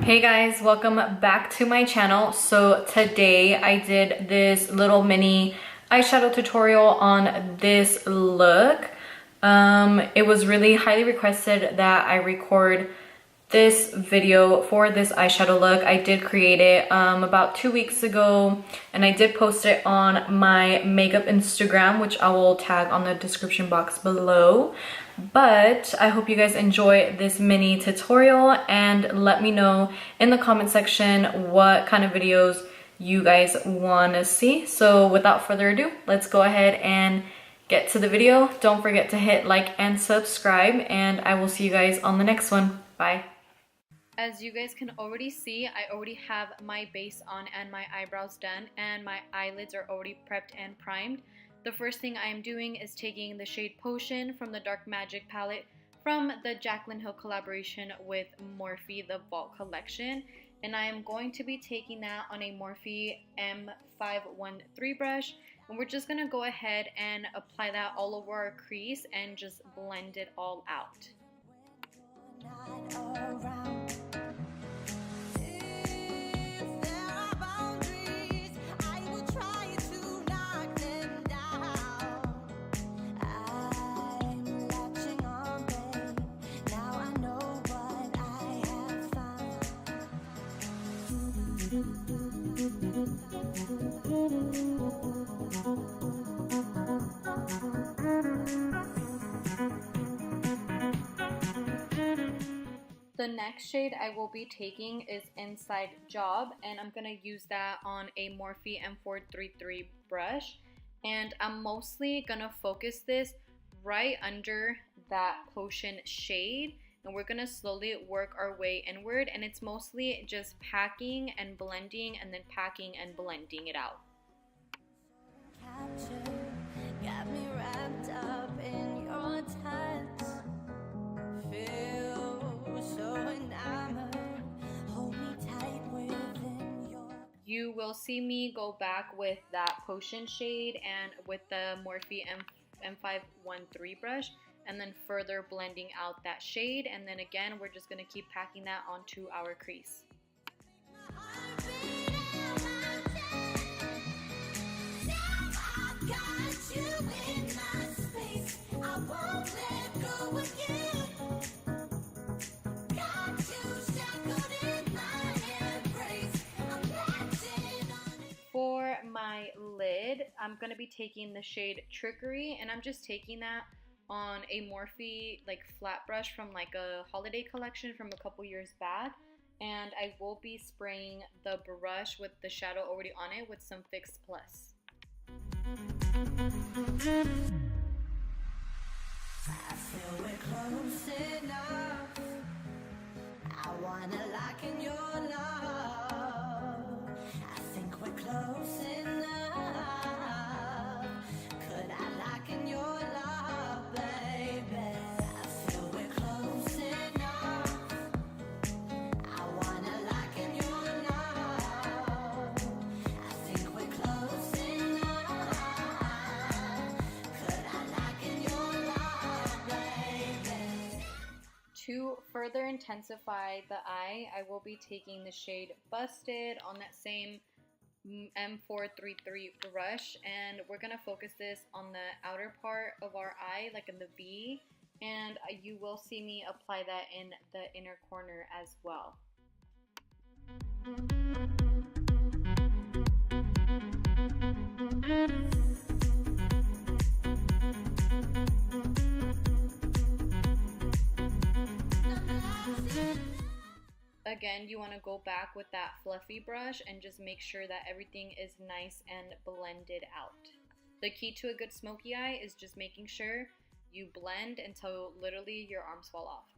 Hey guys, welcome back to my channel. So today I did this little mini eyeshadow tutorial on this look. It was really highly requested that I record this video for this eyeshadow look. I did create it about 2 weeks ago, and I did post it on my makeup Instagram, which I will tag on the description box below. But I hope you guys enjoy this mini tutorial, and let me know in the comment section what kind of videos you guys want to see. So without further ado, let's go ahead and get to the video. Don't forget to hit like and subscribe, and I will see you guys on the next one. Bye. As you guys can already see, I already have my base on and my eyebrows done, and my eyelids are already prepped and primed. The first thing I am doing is taking the shade Potion from the Dark Magic palette from the Jaclyn Hill collaboration with Morphe, the Vault collection. And I am going to be taking that on a Morphe M513 brush. And we're just going to go ahead and apply that all over our crease and just blend it all out. The next shade I will be taking is Inside Job, and I'm going to use that on a Morphe M433 brush. And I'm mostly going to focus this right under that Potion shade, and we're going to slowly work our way inward, and it's mostly just packing and blending and then packing and blending it out. Got me wrapped up in your touch. You will see me go back with that Potion shade and with the Morphe M513 brush, and then further blending out that shade, and then again we're just going to keep packing that onto our crease. For my lid, I'm going to be taking the shade Trickery, and I'm just taking that on a Morphe like flat brush from like a holiday collection from a couple years back, and I will be spraying the brush with the shadow already on it with some Fix Plus. I feel we're close enough. I wanna lock in your love. I think we're close enough. Could I lock in your love, baby? I feel we're close enough. I wanna lock in your love. I think we're close enough. Could I lock in your love, baby? To further intensify the eye, I will be taking the shade Busted on that same M433 brush, and we're going to focus this on the outer part of our eye, like in the V, and you will see me apply that in the inner corner as well. Again, you want to go back with that fluffy brush and just make sure that everything is nice and blended out. The key to a good smoky eye is just making sure you blend until literally your arms fall off.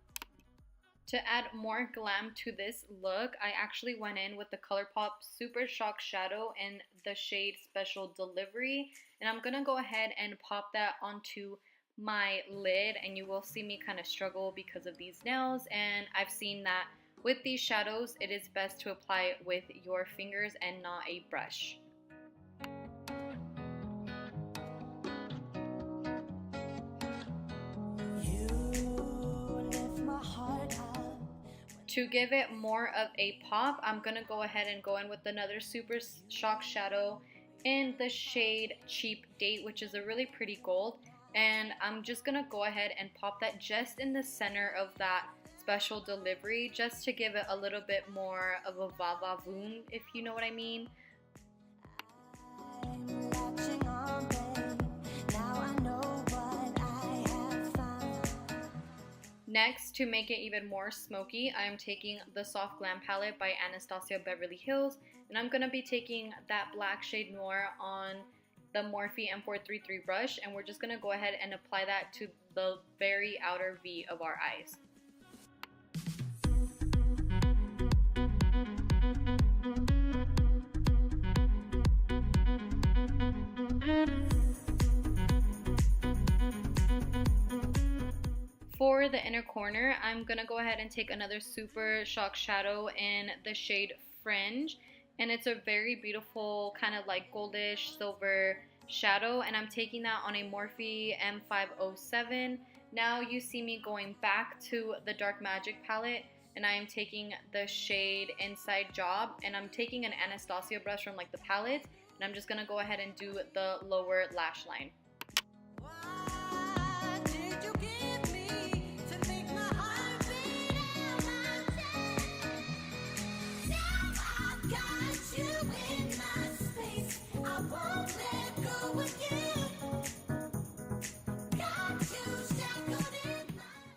To add more glam to this look, I actually went in with the Colourpop Super Shock Shadow in the shade Special Delivery, and I'm going to go ahead and pop that onto my lid, and you will see me kind of struggle because of these nails, and I've seen that with these shadows, it is best to apply with your fingers and not a brush. You lift my heart up. To give it more of a pop, I'm gonna go ahead and go in with another Super Shock Shadow in the shade Cheap Date, which is a really pretty gold. And I'm just gonna go ahead and pop that just in the center of that special delivery, just to give it a little bit more of a va-va-voom, if you know what I mean. Next, to make it even more smoky, I'm taking the Soft Glam palette by Anastasia Beverly Hills, and I'm going to be taking that black shade Noir on the Morphe M433 brush, and we're just going to go ahead and apply that to the very outer V of our eyes. For the inner corner, I'm gonna go ahead and take another Super Shock Shadow in the shade Fringe, and it's a very beautiful kind of like goldish silver shadow, and I'm taking that on a Morphe M507. Now you see me going back to the Dark Magic palette, and I am taking the shade Inside Job, and I'm taking an Anastasia brush from like the palette, and I'm just gonna go ahead and do the lower lash line.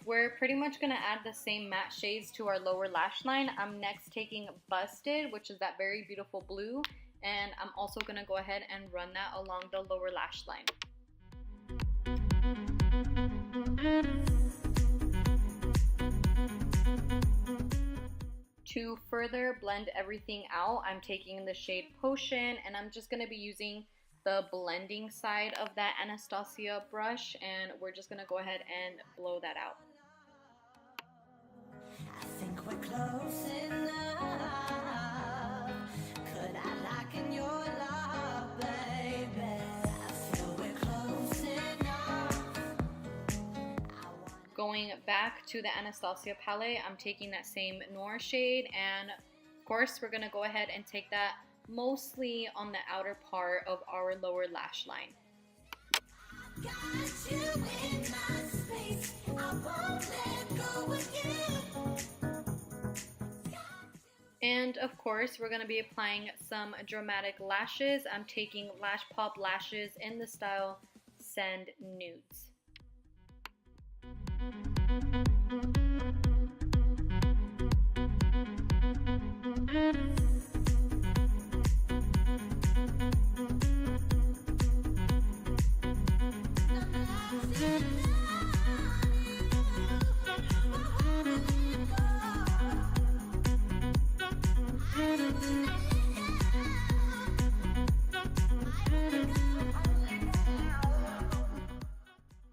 We're pretty much going to add the same matte shades to our lower lash line. I'm next taking Busted, which is that very beautiful blue, and I'm also going to go ahead and run that along the lower lash line. To further blend everything out, I'm taking the shade Potion, and I'm just going to be using the blending side of that Anastasia brush, and we're just going to go ahead and blow that out. I think we're close enough. Could I lock in your love, baby? I feel we're close enough. Going back to the Anastasia palette, I'm taking that same Noir shade, and of course we're going to go ahead and take that mostly on the outer part of our lower lash line. Got you in my space. I won't let go again. And of course, we're going to be applying some dramatic lashes. I'm taking Lashpop lashes in the style Send Nudes.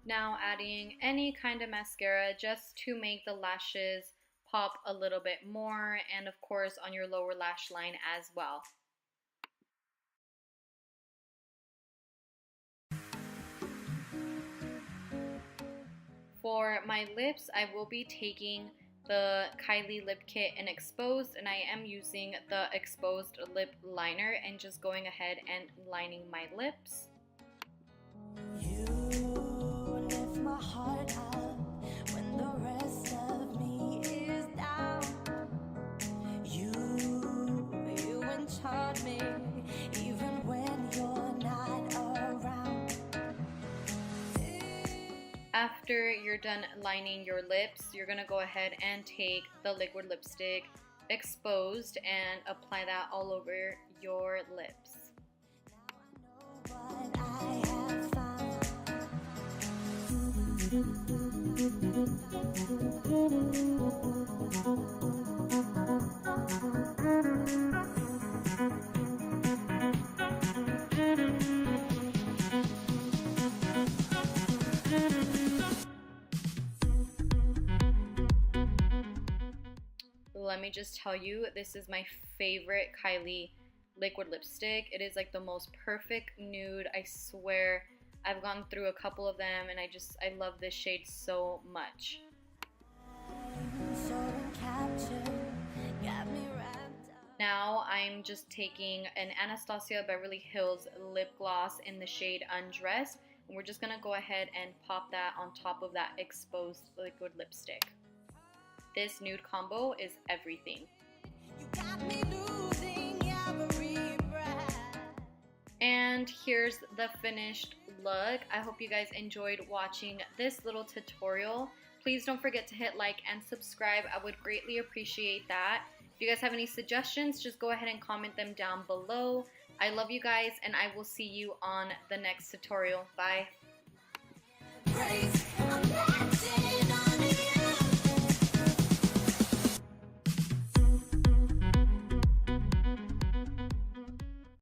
Now adding any kind of mascara just to make the lashes pop a little bit more, and of course on your lower lash line as well. For my lips, I will be taking the Kylie lip kit in Exposed, and I am using the Exposed lip liner and just going ahead and lining my lips. My heart up when the rest of me is down. You enchant me even when you're not around. After you're done lining your lips, you're gonna go ahead and take the liquid lipstick Exposed and apply that all over your lips. Let me just tell you, this is my favorite Kylie liquid lipstick. It is like the most perfect nude. I swear, I've gone through a couple of them and I love this shade so much. So rapture, got me wrapped up. Now I'm just taking an Anastasia Beverly Hills lip gloss in the shade Undressed, and we're just gonna go ahead and pop that on top of that exposed liquid lipstick. This nude combo is everything. You got me losing every breath. And here's the finished look. I hope you guys enjoyed watching this little tutorial. Please don't forget to hit like and subscribe. I would greatly appreciate that. If you guys have any suggestions, just go ahead and comment them down below. I love you guys, and I will see you on the next tutorial. Bye. Praise, I'm